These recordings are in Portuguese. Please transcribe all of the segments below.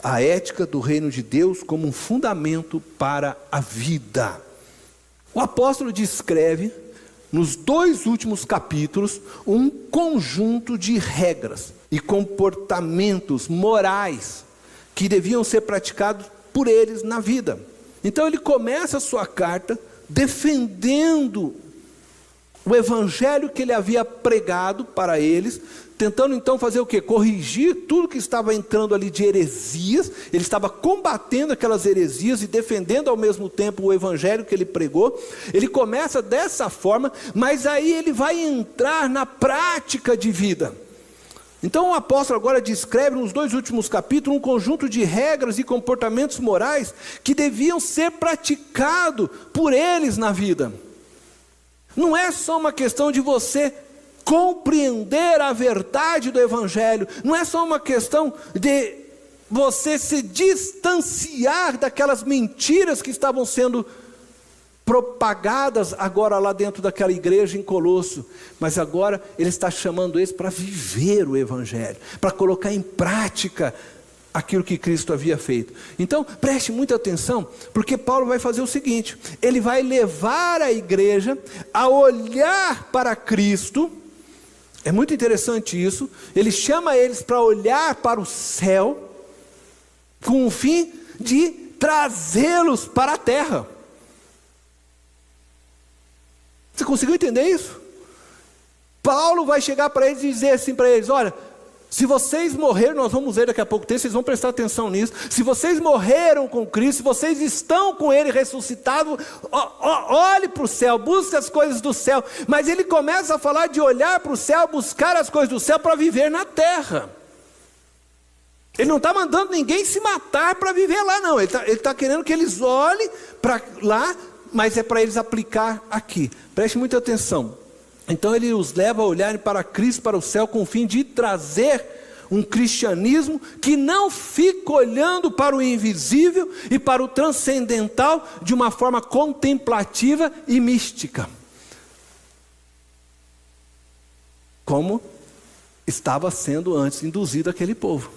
a ética do reino de Deus como um fundamento para a vida. O apóstolo descreve, nos 2 últimos capítulos, um conjunto de regras e comportamentos morais que deviam ser praticados por eles na vida. Então ele começa a sua carta defendendo o evangelho que ele havia pregado para eles, tentando então fazer o quê? Corrigir tudo que estava entrando ali de heresias. Ele estava combatendo aquelas heresias e defendendo ao mesmo tempo o evangelho que ele pregou. Ele começa dessa forma, mas aí ele vai entrar na prática de vida. Então o apóstolo agora descreve nos 2 últimos capítulos um conjunto de regras e comportamentos morais que deviam ser praticados por eles na vida. Não é só uma questão de você compreender a verdade do evangelho, não é só uma questão de você se distanciar daquelas mentiras que estavam sendo propagadas agora lá dentro daquela igreja em Colosso, mas agora ele está chamando eles para viver o evangelho, para colocar em prática aquilo que Cristo havia feito. Então preste muita atenção, porque Paulo vai fazer o seguinte: ele vai levar a igreja a olhar para Cristo. É muito interessante isso. Ele chama eles para olhar para o céu, com o fim de trazê-los para a terra. Você conseguiu entender isso? Paulo vai chegar para eles e dizer assim para eles: olha, se vocês morreram, nós vamos ver daqui a pouco tempo, vocês vão prestar atenção nisso. Se vocês morreram com Cristo, se vocês estão com Ele ressuscitado, olhe para o céu, busque as coisas do céu. Mas ele começa a falar de olhar para o céu, buscar as coisas do céu para viver na terra. Ele não está mandando ninguém se matar para viver lá, não. Ele está querendo que eles olhem para lá, mas é para eles aplicar aqui. Preste muita atenção. Então ele os leva a olharem para Cristo, para o céu, com o fim de trazer um cristianismo que não fica olhando para o invisível e para o transcendental de uma forma contemplativa e mística, como estava sendo antes induzido aquele povo.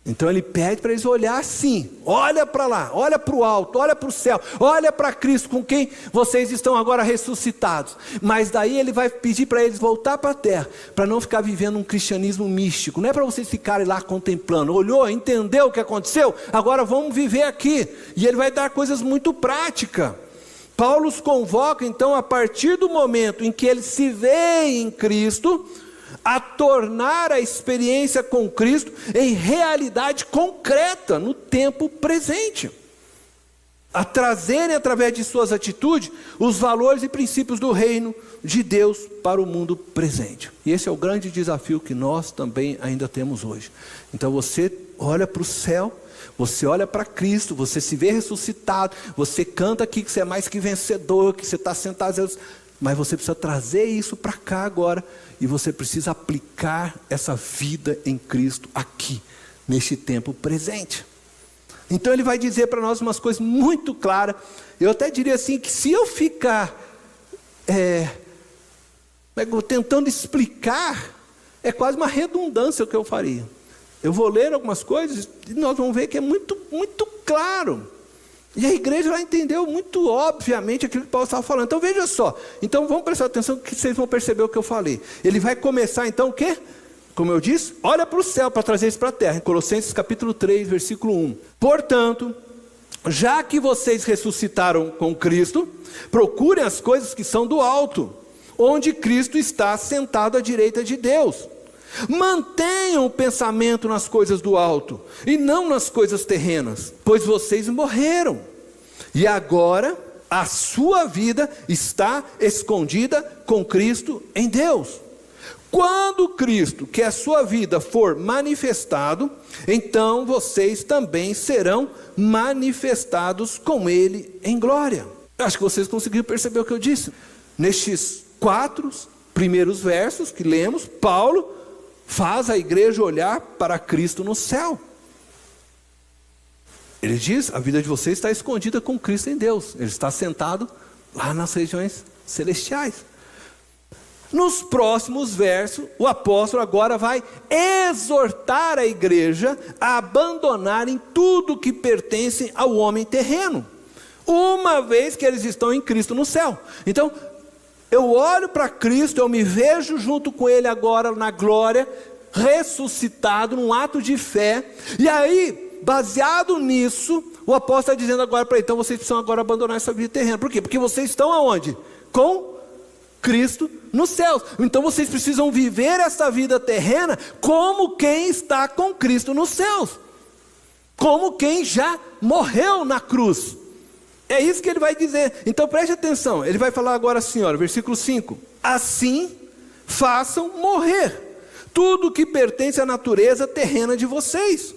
Então ele pede para eles olhar assim: olha para lá, olha para o alto, olha para o céu, olha para Cristo, com quem vocês estão agora ressuscitados. Mas daí ele vai pedir para eles voltar para a terra, para não ficar vivendo um cristianismo místico. Não é para vocês ficarem lá contemplando. Olhou, entendeu o que aconteceu? Agora vamos viver aqui. E ele vai dar coisas muito práticas. Paulo os convoca então, a partir do momento em que eles se veem em Cristo, a tornar a experiência com Cristo em realidade concreta no tempo presente, a trazerem através de suas atitudes os valores e princípios do reino de Deus para o mundo presente. E esse é o grande desafio que nós também ainda temos hoje. Então você olha para o céu, você olha para Cristo, você se vê ressuscitado, você canta aqui que você é mais que vencedor, que você está sentado, mas você precisa trazer isso para cá agora, e você precisa aplicar essa vida em Cristo aqui, neste tempo presente. Então ele vai dizer para nós umas coisas muito claras. Eu até diria assim, que se eu ficar tentando explicar, é quase uma redundância o que eu faria. Eu vou ler algumas coisas e nós vamos ver que é muito, muito claro. E a igreja já entendeu muito obviamente aquilo que Paulo estava falando. Então veja só, então vamos prestar atenção que vocês vão perceber o que eu falei. Ele vai começar então o quê? Como eu disse, olha para o céu para trazer isso para a terra. Em Colossenses capítulo 3, versículo 1. Portanto, já que vocês ressuscitaram com Cristo, procurem as coisas que são do alto, onde Cristo está sentado à direita de Deus. Mantenham o pensamento nas coisas do alto e não nas coisas terrenas, pois vocês morreram e agora a sua vida está escondida com Cristo em Deus. Quando Cristo, que é a sua vida, for manifestado, então vocês também serão manifestados com Ele em glória. Acho que vocês conseguiram perceber o que eu disse. Nestes 4 primeiros versos que lemos, Paulo faz a igreja olhar para Cristo no céu. Ele diz: a vida de vocês está escondida com Cristo em Deus. Ele está sentado lá nas regiões celestiais. Nos próximos versos, o apóstolo agora vai exortar a igreja a abandonarem tudo que pertence ao homem terreno, uma vez que eles estão em Cristo no céu. Então, eu olho para Cristo, eu me vejo junto com Ele agora na glória, ressuscitado num ato de fé, e aí, baseado nisso, o apóstolo está dizendo agora para ele, então vocês precisam agora abandonar essa vida terrena. Por quê? Porque vocês estão aonde? Com Cristo nos céus. Então vocês precisam viver essa vida terrena como quem está com Cristo nos céus, como quem já morreu na cruz. É isso que ele vai dizer. Então preste atenção, ele vai falar agora assim, olha, versículo 5: assim façam morrer tudo que pertence à natureza terrena de vocês: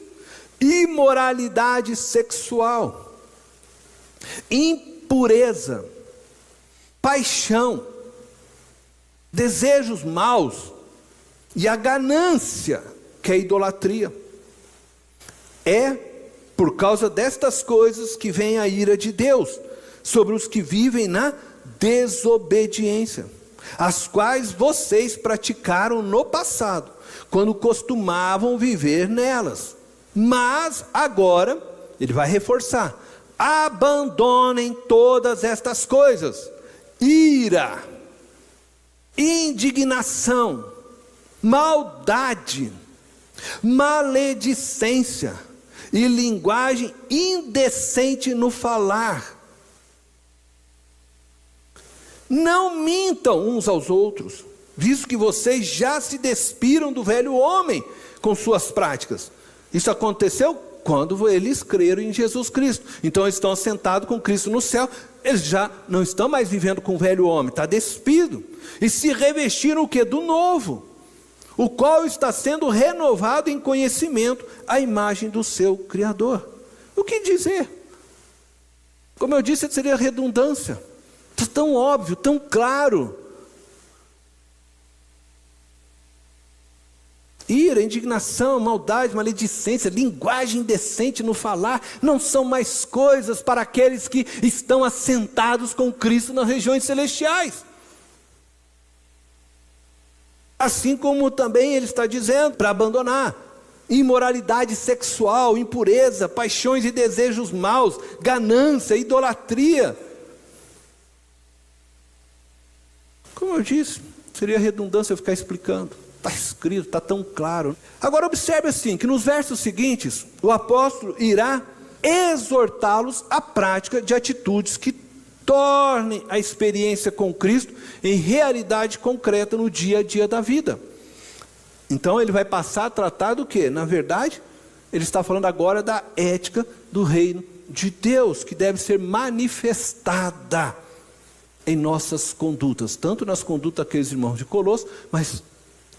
imoralidade sexual, impureza, paixão, desejos maus e a ganância, que é a idolatria. É por causa destas coisas que vem a ira de Deus sobre os que vivem na desobediência, as quais vocês praticaram no passado, quando costumavam viver nelas. Mas agora, ele vai reforçar: abandonem todas estas coisas: ira, indignação, maldade, maledicência e linguagem indecente no falar. Não mintam uns aos outros, visto que vocês já se despiram do velho homem com suas práticas. Isso aconteceu quando eles creram em Jesus Cristo. Então eles estão assentados com Cristo no céu. Eles já não estão mais vivendo com o velho homem, está despido. E se revestiram o quê? Do novo, o qual está sendo renovado em conhecimento à imagem do seu Criador. O que dizer? Como eu disse, seria redundância. Está tão óbvio, tão claro. Ira, indignação, maldade, maledicência, linguagem indecente no falar, não são mais coisas para aqueles que estão assentados com Cristo nas regiões celestiais. Assim como também ele está dizendo para abandonar imoralidade sexual, impureza, paixões e desejos maus, ganância, idolatria. Como eu disse, seria redundância eu ficar explicando. Está escrito, está tão claro. Agora observe assim, que nos versos seguintes, o apóstolo irá exortá-los à prática de atitudes que tornem a experiência com Cristo em realidade concreta no dia a dia da vida. Então ele vai passar a tratar do quê? Na verdade, ele está falando agora da ética do reino de Deus, que deve ser manifestada em nossas condutas, tanto nas condutas daqueles irmãos de Colossos, mas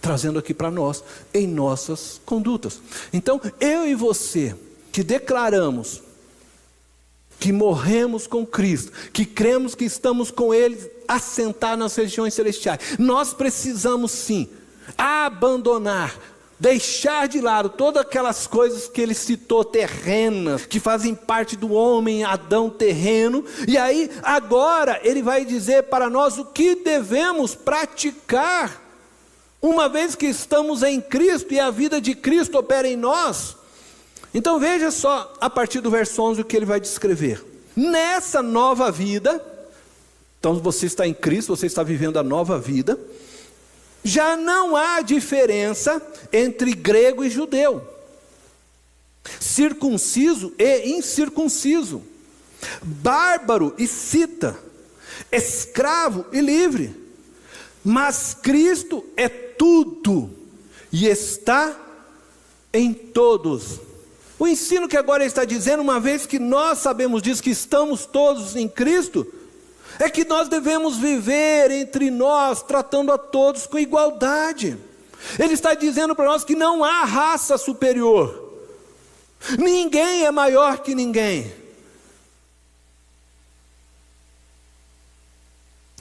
trazendo aqui para nós, em nossas condutas. Então, eu e você, que declaramos que morremos com Cristo, que cremos que estamos com Ele assentados nas regiões celestiais, nós precisamos sim abandonar, deixar de lado todas aquelas coisas que ele citou terrenas, que fazem parte do homem Adão terreno. E aí agora ele vai dizer para nós o que devemos praticar, uma vez que estamos em Cristo e a vida de Cristo opera em nós. Então veja só, a partir do verso 11, o que ele vai descrever. Nessa nova vida, então você está em Cristo, você está vivendo a nova vida, já não há diferença entre grego e judeu, circunciso e incircunciso, bárbaro e cita, escravo e livre, mas Cristo é tudo e está em todos. O ensino que agora ele está dizendo, uma vez que nós sabemos disso, que estamos todos em Cristo, é que nós devemos viver entre nós, tratando a todos com igualdade. Ele está dizendo para nós que não há raça superior, ninguém é maior que ninguém.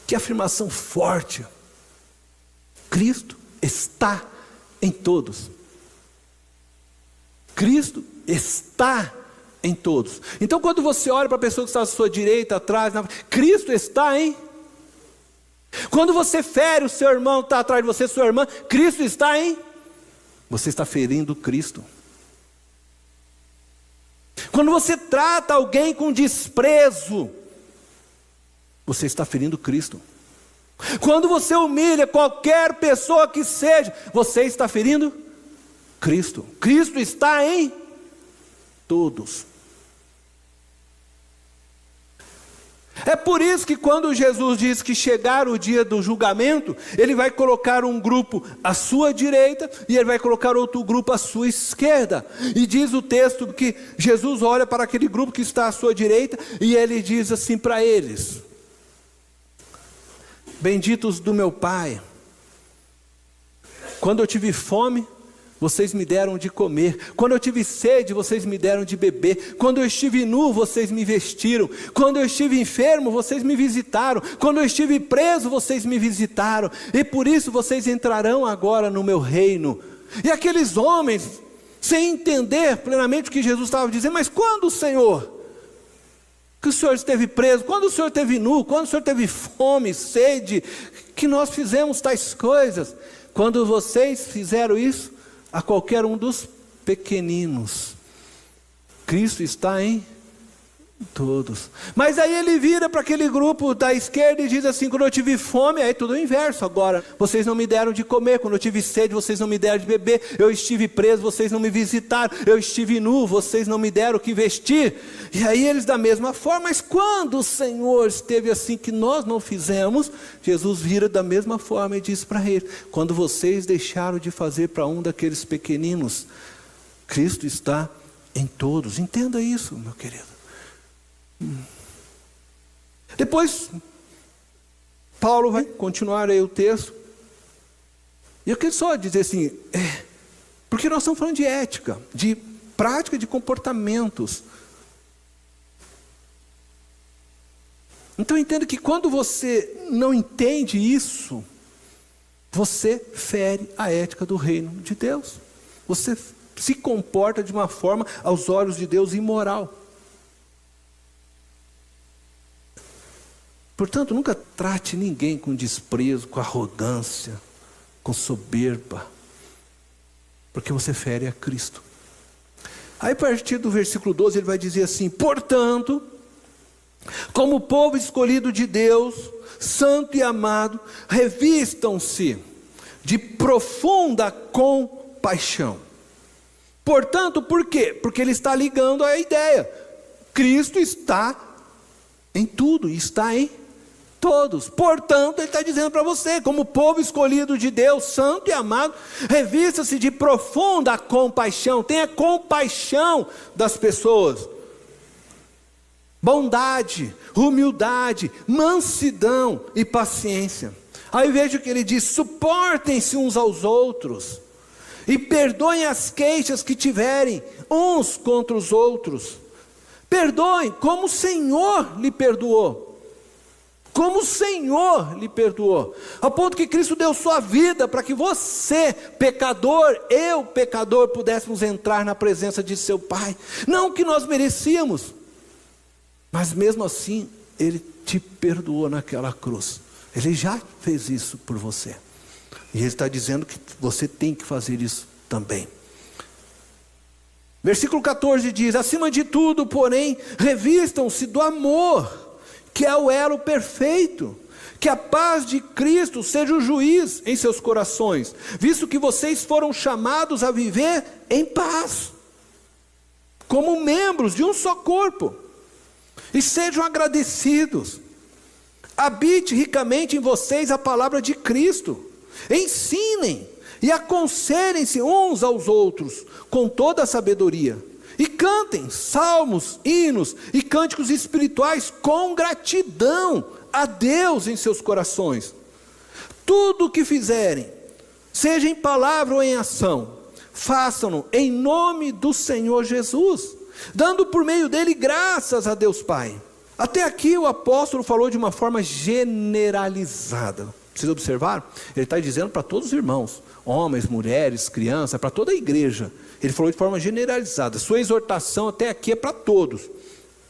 Que afirmação forte! Cristo está em todos. Cristo está em todos. Então quando você olha para a pessoa que está à sua direita, atrás, Cristo está em Quando você fere o seu irmão, está atrás de você, sua irmã, Cristo está em... Você está ferindo Cristo. Quando você trata alguém com desprezo, você está ferindo Cristo. Quando você humilha qualquer pessoa que seja, você está ferindo Cristo. Cristo está em todos. É por isso que quando Jesus diz que chegar o dia do julgamento, Ele vai colocar um grupo à sua direita e Ele vai colocar outro grupo à sua esquerda. E diz o texto que Jesus olha para aquele grupo que está à sua direita e Ele diz assim para eles: benditos do meu Pai, quando eu tive fome, vocês me deram de comer. Quando eu tive sede, vocês me deram de beber. Quando eu estive nu, vocês me vestiram. Quando eu estive enfermo, vocês me visitaram. Quando eu estive preso, vocês me visitaram. E por isso vocês entrarão agora no meu reino. E aqueles homens, sem entender plenamente o que Jesus estava dizendo, mas quando, Senhor, que o Senhor esteve preso? Quando o Senhor esteve nu? Quando o Senhor teve fome, sede? Que nós fizemos tais coisas? Quando vocês fizeram isso a qualquer um dos pequeninos, Cristo está em todos. Mas aí Ele vira para aquele grupo da esquerda e diz assim: quando eu tive fome, aí tudo o inverso agora, vocês não me deram de comer. Quando eu tive sede, vocês não me deram de beber. Eu estive preso, vocês não me visitaram. Eu estive nu, vocês não me deram o que vestir. E aí eles da mesma forma. Mas quando o Senhor esteve assim que nós não fizemos, Jesus vira da mesma forma e diz para eles: quando vocês deixaram de fazer para um daqueles pequeninos, Cristo está em todos. Entenda isso, meu querido. Depois Paulo vai continuar aí o texto, e eu quero só dizer assim, porque nós estamos falando de ética, de prática de comportamentos. Então entenda que quando você não entende isso, você fere a ética do reino de Deus. Você se comporta de uma forma, aos olhos de Deus, imoral. Portanto, nunca trate ninguém com desprezo, com arrogância, com soberba, porque você fere a Cristo. Aí a partir do versículo 12 ele vai dizer assim: portanto, como povo escolhido de Deus, santo e amado, revistam-se de profunda compaixão. Portanto, por quê? Porque ele está ligando a ideia. Cristo está em tudo, está em todos. Portanto, ele está dizendo para você, como povo escolhido de Deus, santo e amado, revista-se de profunda compaixão. Tenha compaixão das pessoas. Bondade, humildade, mansidão e paciência. Aí veja que ele diz: suportem-se uns aos outros e perdoem as queixas que tiverem uns contra os outros. Perdoem como o Senhor lhe perdoou. Como o Senhor lhe perdoou. Ao ponto que Cristo deu sua vida para que você, pecador, eu, pecador, pudéssemos entrar na presença de seu Pai. Não que nós merecíamos, mas mesmo assim, Ele te perdoou naquela cruz. Ele já fez isso por você. E Ele está dizendo que você tem que fazer isso também. Versículo 14 diz: acima de tudo, porém, revistam-se do amor, que é o elo perfeito. Que a paz de Cristo seja o juiz em seus corações, visto que vocês foram chamados a viver em paz, como membros de um só corpo. E sejam agradecidos. Habite ricamente em vocês a palavra de Cristo. Ensinem e aconselhem-se uns aos outros com toda a sabedoria. E cantem salmos, hinos e cânticos espirituais com gratidão a Deus em seus corações. Tudo o que fizerem, seja em palavra ou em ação, façam-no em nome do Senhor Jesus, dando por meio dele graças a Deus Pai. Até aqui o apóstolo falou de uma forma generalizada. Vocês observaram? Ele está dizendo para todos os irmãos, homens, mulheres, crianças, para toda a igreja. Ele falou de forma generalizada. Sua exortação até aqui é para todos.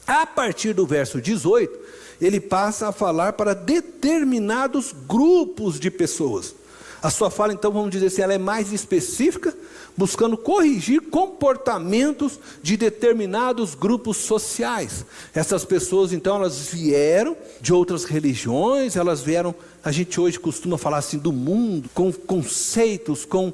A partir do verso 18, ele passa a falar para determinados grupos de pessoas. A sua fala, então, vamos dizer assim, ela é mais específica, buscando corrigir comportamentos de determinados grupos sociais. Essas pessoas, então, elas vieram de outras religiões, elas vieram, a gente hoje costuma falar assim, do mundo, com conceitos, com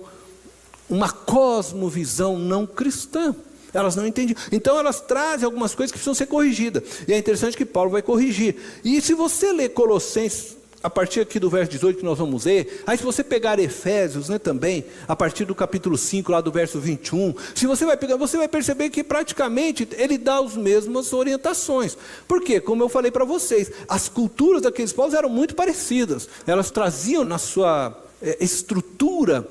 uma cosmovisão não cristã. Elas não entendiam. Então elas trazem algumas coisas que precisam ser corrigidas. E é interessante que Paulo vai corrigir. E se você ler Colossenses, a partir aqui do verso 18 que nós vamos ler, aí se você pegar Efésios, né, também, a partir do capítulo 5, lá do verso 21, se você vai pegar, você vai perceber que praticamente ele dá as mesmas orientações. Por quê? Como eu falei para vocês, as culturas daqueles povos eram muito parecidas. Elas traziam na sua estrutura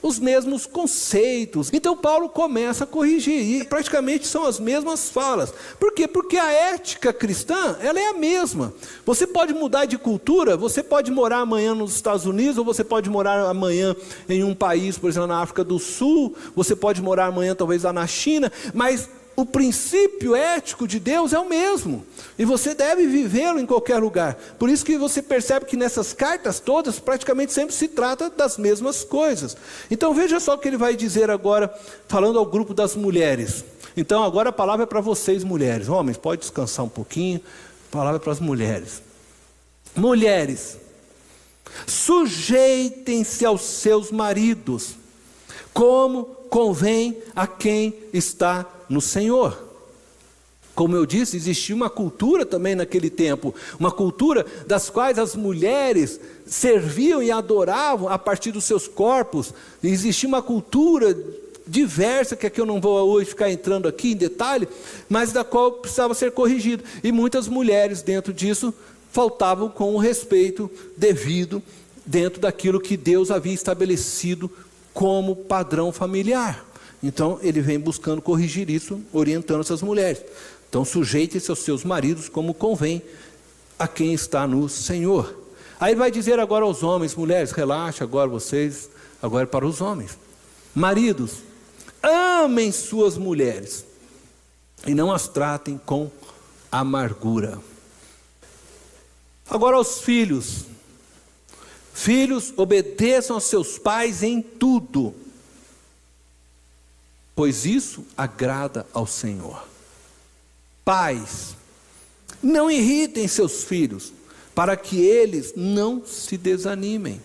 os mesmos conceitos. Então Paulo começa a corrigir, e praticamente são as mesmas falas. Por quê? Porque a ética cristã, ela é a mesma. Você pode mudar de cultura, você pode morar amanhã nos Estados Unidos, ou você pode morar amanhã em um país, por exemplo, na África do Sul, você pode morar amanhã talvez lá na China, mas o princípio ético de Deus é o mesmo, e você deve vivê-lo em qualquer lugar. Por isso que você percebe que nessas cartas todas, praticamente sempre se trata das mesmas coisas. Então veja só o que ele vai dizer agora, falando ao grupo das mulheres. Então agora a palavra é para vocês, mulheres. Homens, pode descansar um pouquinho, a palavra é para as mulheres. Mulheres, sujeitem-se aos seus maridos, como convém a quem está no Senhor. Como eu disse, existia uma cultura também naquele tempo, uma cultura das quais as mulheres serviam e adoravam a partir dos seus corpos. E existia uma cultura diversa, que aqui eu não vou hoje ficar entrando aqui em detalhe, mas da qual precisava ser corrigido. E muitas mulheres dentro disso faltavam com o respeito devido dentro daquilo que Deus havia estabelecido como padrão familiar. Então ele vem buscando corrigir isso, orientando essas mulheres. Então sujeitem-se aos seus maridos como convém a quem está no Senhor. Aí ele vai dizer agora aos homens: mulheres, relaxa agora vocês, agora é para os homens. Maridos, amem suas mulheres e não as tratem com amargura. Agora aos filhos: filhos, obedeçam aos seus pais em tudo, pois isso agrada ao Senhor. Pais, não irritem seus filhos, para que eles não se desanimem.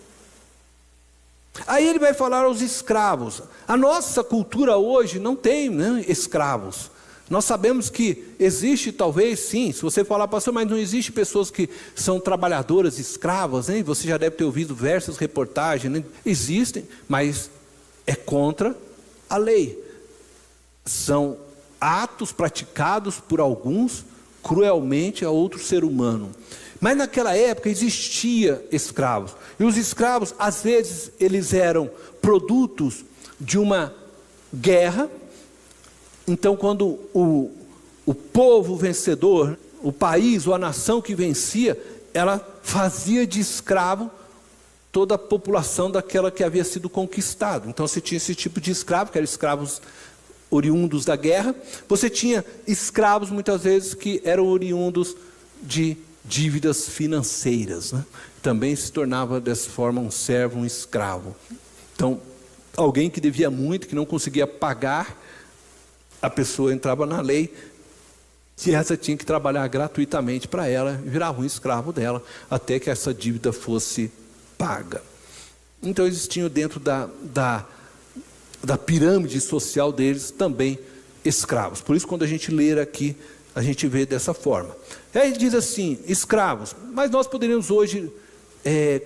Aí ele vai falar aos escravos. A nossa cultura hoje não tem, né, escravos. Nós sabemos que existe, talvez sim, se você falar, pastor, mas não existe pessoas que são trabalhadoras escravas, né? Você já deve ter ouvido diversas reportagens, né? Existem, mas é contra a lei. São atos praticados por alguns cruelmente a outro ser humano. Mas naquela época existia escravos. E os escravos, às vezes, eles eram produtos de uma guerra. Então, quando o povo vencedor, o país ou a nação que vencia, ela fazia de escravo toda a população daquela que havia sido conquistado. Então você tinha esse tipo de escravo, que eram escravos oriundos da guerra. Você tinha escravos muitas vezes que eram oriundos de dívidas financeiras, né? Também se tornava dessa forma um servo, um escravo. Então, alguém que devia muito, que não conseguia pagar, a pessoa entrava na lei, e essa tinha que trabalhar gratuitamente para ela, e virava um escravo dela, até que essa dívida fosse paga. Então existiam dentro da pirâmide social deles também escravos. Por isso, quando a gente lê aqui, a gente vê dessa forma. Aí ele diz assim, escravos, mas nós poderíamos hoje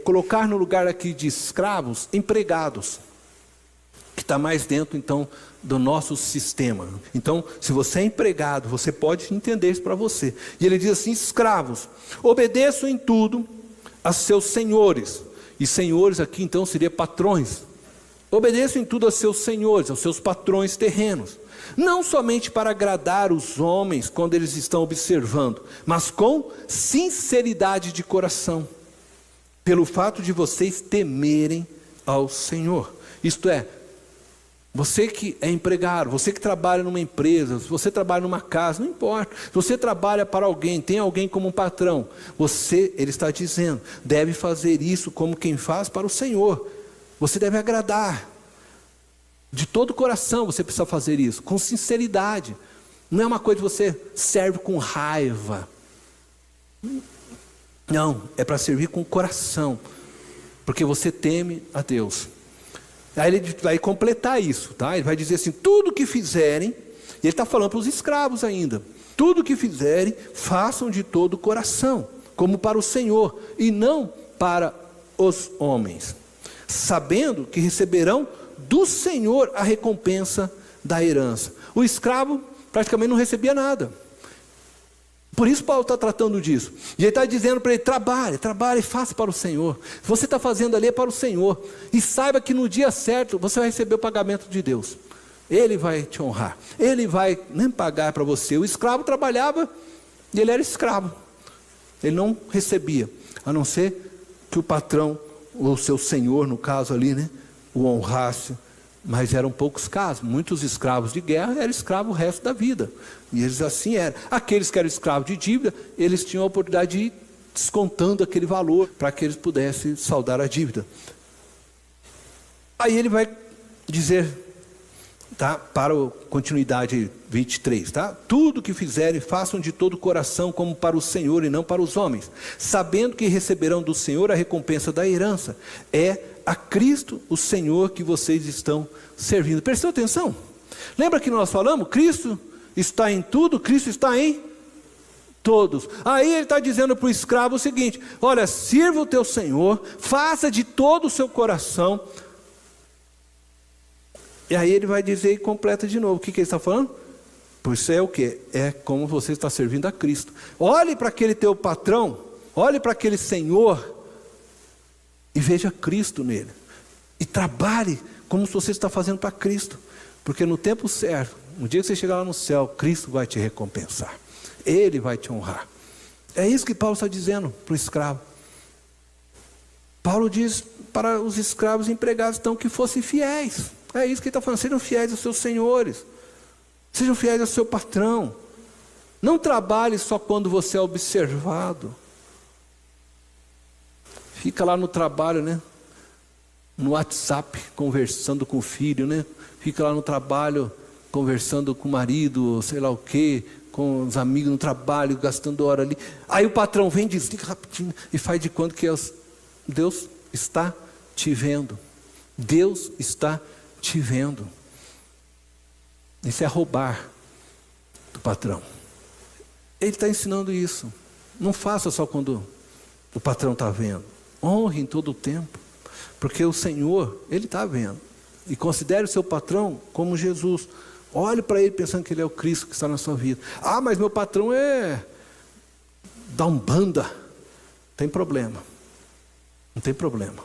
colocar no lugar aqui de escravos, empregados, que está mais dentro então do nosso sistema. Então, se você é empregado, você pode entender isso para você. E ele diz assim, escravos, obedeçam em tudo a seus senhores. E senhores aqui então seria patrões. Obedeçam em tudo aos seus senhores, aos seus patrões terrenos. Não somente para agradar os homens quando eles estão observando, mas com sinceridade de coração, pelo fato de vocês temerem ao Senhor. Isto é, Você que é empregado, você que trabalha numa empresa, se você trabalha numa casa, não importa. Se você trabalha para alguém, tem alguém como um patrão, ele está dizendo, deve fazer isso como quem faz para o Senhor. Você deve agradar. De todo o coração você precisa fazer isso, com sinceridade. Não é uma coisa que você serve com raiva. Não, é para servir com o coração, porque você teme a Deus. Aí ele vai completar isso, tá? Ele vai dizer assim, tudo que fizerem, e ele está falando para os escravos ainda, tudo que fizerem, façam de todo o coração, como para o Senhor, e não para os homens, sabendo que receberão do Senhor a recompensa da herança. O escravo praticamente não recebia nada. Por isso Paulo está tratando disso. E ele está dizendo para ele, trabalhe e faça para o Senhor. Se você está fazendo ali é para o Senhor. E saiba que no dia certo você vai receber o pagamento de Deus. Ele vai te honrar. Ele vai nem pagar para você. O escravo trabalhava e ele era escravo. Ele não recebia, a não ser que o patrão, ou o seu senhor no caso ali, né, o honrasse. Mas eram poucos casos. Muitos escravos de guerra eram escravos o resto da vida. E eles assim eram. Aqueles que eram escravos de dívida, eles tinham a oportunidade de ir descontando aquele valor para que eles pudessem saldar a dívida. Aí ele vai dizer, tá, para a continuidade 23, tá? Tudo que fizerem, façam de todo o coração como para o Senhor e não para os homens, sabendo que receberão do Senhor a recompensa da herança. É a Cristo, o Senhor, que vocês estão servindo. Prestou atenção? Lembra que nós falamos? Cristo está em tudo, Cristo está em todos. Aí ele está dizendo para o escravo o seguinte, olha, sirva o teu Senhor, faça de todo o seu coração. E aí ele vai dizer e completa de novo. O que ele está falando? Pois isso é o quê? É como você está servindo a Cristo. Olhe para aquele teu patrão, olhe para aquele Senhor e veja Cristo nele. E trabalhe como se você está fazendo para Cristo. Porque no tempo certo, no dia que você chegar lá no céu, Cristo vai te recompensar. Ele vai te honrar. É isso que Paulo está dizendo para o escravo. Paulo diz para os escravos empregados então que fossem fiéis. É isso que ele está falando. Sejam fiéis aos seus senhores. Sejam fiéis ao seu patrão. Não trabalhe só quando você é observado. Fica lá no trabalho, né? No WhatsApp, conversando com o filho, né? Fica lá no trabalho, conversando com o marido, sei lá o quê, com os amigos no trabalho, gastando hora ali. Aí o patrão vem, desliga rapidinho e faz de conta que Deus está te vendo. Deus está te vendo. Isso é roubar do patrão. Ele está ensinando isso. Não faça só quando o patrão está vendo. Honre em todo o tempo. Porque o Senhor, Ele está vendo. E considere o seu patrão como Jesus. Olhe para ele pensando que ele é o Cristo que está na sua vida. Ah, mas meu patrão é da Umbanda. Tem problema. Não tem problema.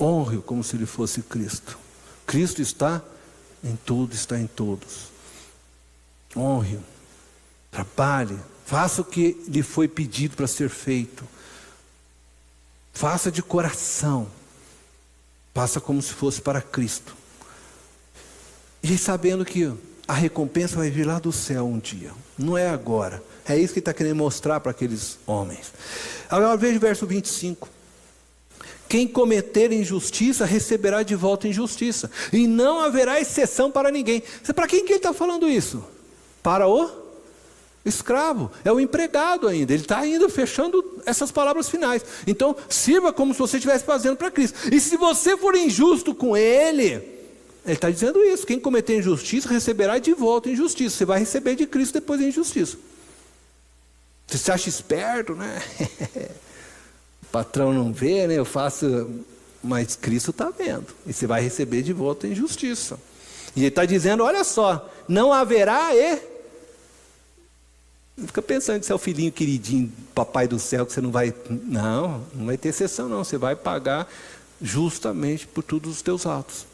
Honre-o como se ele fosse Cristo. Cristo está em tudo, está em todos. Honre-o. Trabalhe. Faça o que lhe foi pedido para ser feito. Faça de coração. Faça como se fosse para Cristo. E sabendo que a recompensa vai vir lá do céu um dia. Não é agora. É isso que ele está querendo mostrar para aqueles homens. Agora veja o verso 25. Quem cometer injustiça receberá de volta injustiça. E não haverá exceção para ninguém. Para quem que ele está falando isso? Para o escravo. É o empregado ainda. Ele está ainda fechando essas palavras finais. Então, sirva como se você estivesse fazendo para Cristo. E se você for injusto com ele está dizendo isso. Quem cometer injustiça receberá de volta injustiça. Você vai receber de Cristo depois a injustiça. Você se acha esperto, né? O patrão não vê, né? Eu faço, mas Cristo está vendo. E você vai receber de volta a injustiça. E ele está dizendo, olha só, não haverá Não fica pensando que você é o filhinho queridinho, papai do céu, que você não vai... Não vai ter exceção não. Você vai pagar justamente por todos os teus atos.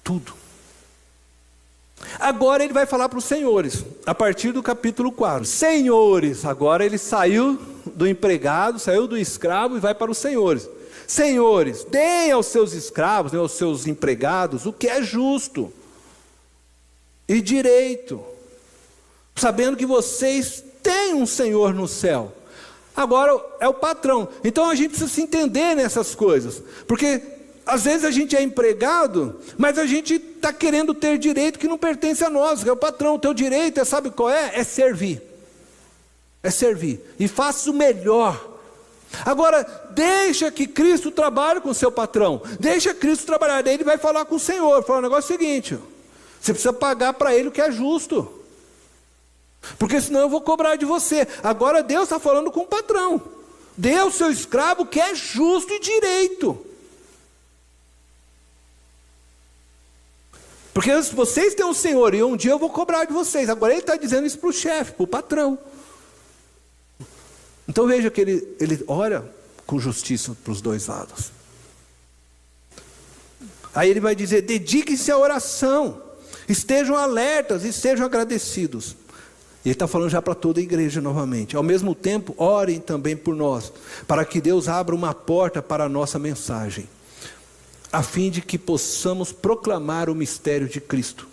Tudo. Agora ele vai falar para os senhores, a partir do capítulo 4. Senhores, agora ele saiu do empregado, saiu do escravo e vai para os senhores. senhores, deem aos seus escravos, aos seus empregados, o que é justo e direito, sabendo que vocês têm um Senhor no céu. Agora é o patrão. Então a gente precisa se entender nessas coisas, porque às vezes a gente é empregado, mas a gente está querendo ter direito que não pertence a nós, que é o patrão. O teu direito é, sabe qual é? É servir. É servir. E faça o melhor. Agora, deixa que Cristo trabalhe com o seu patrão. Deixa Cristo trabalhar. Daí ele vai falar com o Senhor. Fala o negócio seguinte: você precisa pagar para ele o que é justo, porque senão eu vou cobrar de você. Agora Deus está falando com o patrão. Dê ao seu escravo o que é justo e direito. Porque vocês têm um Senhor e um dia eu vou cobrar de vocês. Agora ele está dizendo isso para o chefe, para o patrão. Então veja que ele ora com justiça para os dois lados. Aí ele vai dizer: dediquem-se à oração, estejam alertas, estejam agradecidos. E ele está falando já para toda a igreja novamente. Ao mesmo tempo, orem também por nós, para que Deus abra uma porta para a nossa mensagem, a fim de que possamos proclamar o mistério de Cristo,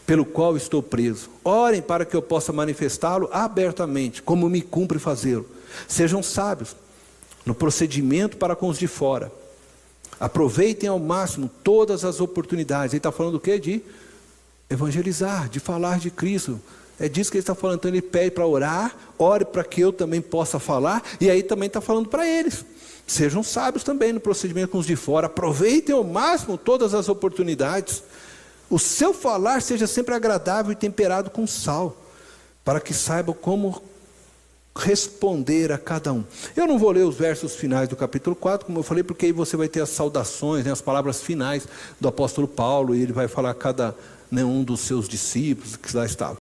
pelo qual estou preso. Orem para que eu possa manifestá-lo abertamente, como me cumpre fazê-lo. Sejam sábios no procedimento para com os de fora. Aproveitem ao máximo todas as oportunidades. Ele está falando do quê? De evangelizar, de falar de Cristo. É disso que ele está falando. Então ele pede para orar, ore para que eu também possa falar. E aí também está falando para eles: sejam sábios também no procedimento com os de fora. Aproveitem ao máximo todas as oportunidades. O seu falar seja sempre agradável e temperado com sal, para que saibam como responder a cada um. Eu não vou ler os versos finais do capítulo 4, como eu falei, porque aí você vai ter as saudações, as palavras finais do apóstolo Paulo, e ele vai falar a cada um dos seus discípulos que lá estavam.